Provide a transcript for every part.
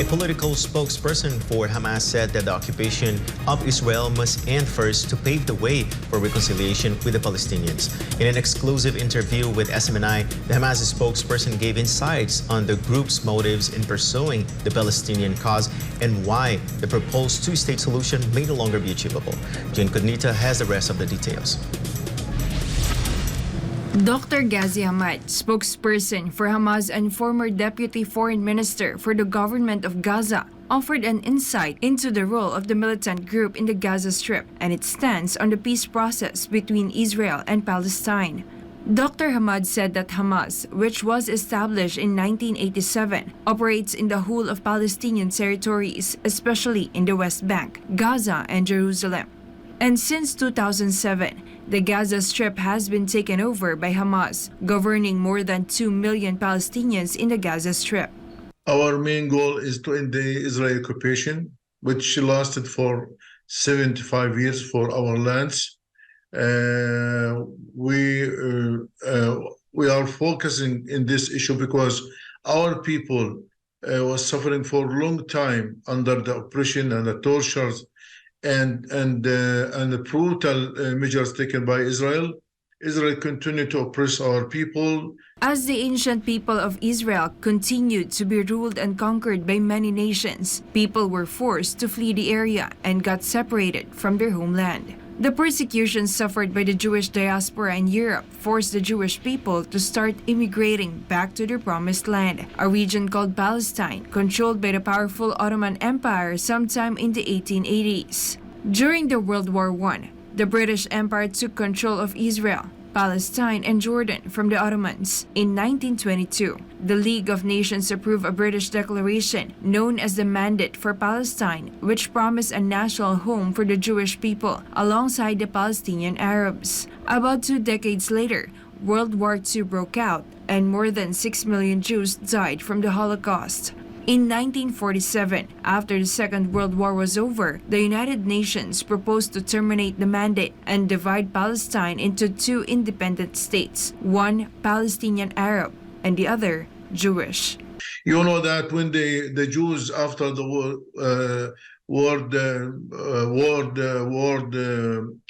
A political spokesperson for Hamas said that the occupation of Israel must end first to pave the way for reconciliation with the Palestinians. In an exclusive interview with SMNI, the Hamas spokesperson gave insights on the group's motives in pursuing the Palestinian cause and why the proposed two-state solution may no longer be achievable. Jayne Codnita has the rest of the details. Dr. Ghazi Hamad, spokesperson for Hamas and former deputy foreign minister for the government of Gaza, offered an insight into the role of the militant group in the Gaza Strip and its stance on the peace process between Israel and Palestine. Dr. Hamad said that Hamas, which was established in 1987, operates in the whole of Palestinian territories, especially in the West Bank, Gaza, and Jerusalem. And since 2007, the Gaza Strip has been taken over by Hamas, governing more than 2 million Palestinians in the Gaza Strip. Our main goal is to end the Israeli occupation, which lasted for 75 years for our lands. We are focusing in this issue because our people was suffering for a long time under the oppression and the tortures and the brutal measures taken by Israel. Israel continued to oppress our people. As the ancient people of Israel continued to be ruled and conquered by many nations, people were forced to flee the area and got separated from their homeland. The persecution suffered by the Jewish diaspora in Europe forced the Jewish people to start immigrating back to their promised land, a region called Palestine, controlled by the powerful Ottoman Empire sometime in the 1880s. During the World War I, the British Empire took control of Israel, Palestine, and Jordan from the Ottomans. In 1922, the League of Nations approved a British declaration known as the Mandate for Palestine, which promised a national home for the Jewish people alongside the Palestinian Arabs. About 2 decades later, World War II broke out, and more than 6 million Jews died from the Holocaust. In 1947, after the Second World War was over, the United Nations proposed to terminate the mandate and divide Palestine into 2 independent states, one Palestinian Arab and the other Jewish. You know that when the Jews after the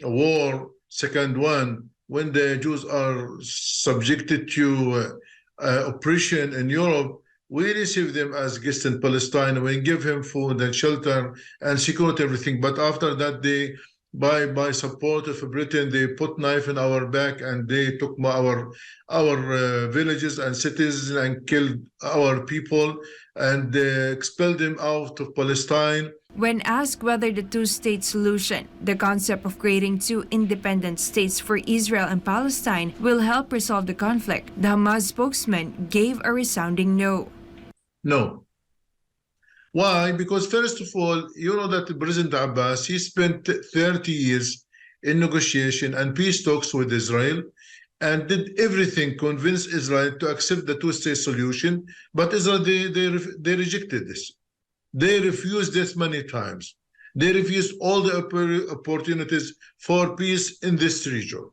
war, second one, when the Jews are subjected to oppression in Europe, we receive them as guests in Palestine. We give him food and shelter and security, everything. But after that, they, by support of Britain, they put knife in our back and they took our villages and cities and killed our people and expelled them out of Palestine. When asked whether the two-state solution, the concept of creating 2 independent states for Israel and Palestine, will help resolve the conflict, the Hamas spokesman gave a resounding no. No. Why? Because first of all, you know that President Abbas, he spent 30 years in negotiation and peace talks with Israel and did everything, convince Israel to accept the two-state solution, but Israel, they rejected this. They refused this many times. They refused all the opportunities for peace in this region.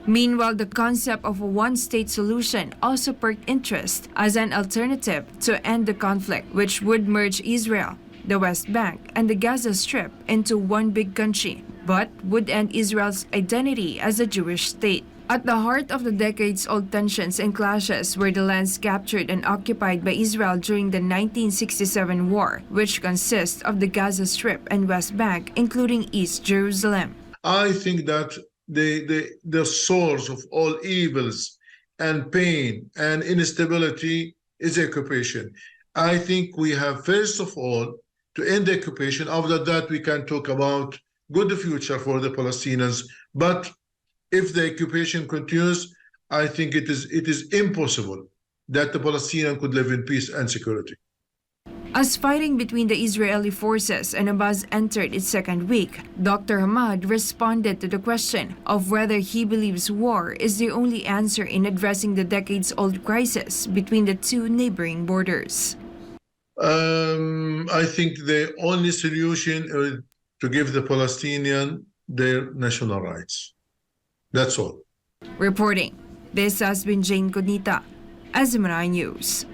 Meanwhile, the concept of a one-state solution also perked interest as an alternative to end the conflict, which would merge Israel, the West Bank, and the Gaza Strip into one big country, but would end Israel's identity as a Jewish state. At the heart of the decades-old tensions and clashes were the lands captured and occupied by Israel during the 1967 war, which consists of the Gaza Strip and West Bank, including East Jerusalem. I think that the source of all evils and pain and instability is occupation. I think we have, first of all, to end the occupation. After that, we can talk about good future for the Palestinians. But if the occupation continues, I think it is impossible that the Palestinians could live in peace and security. As fighting between the Israeli forces and Hamas entered its second week, Dr. Hamad responded to the question of whether he believes war is the only answer in addressing the decades-old crisis between the 2 neighboring borders. I think the only solution is to give the Palestinian their national rights. That's all. Reporting, this has been Jayne Codnita, SMNI News.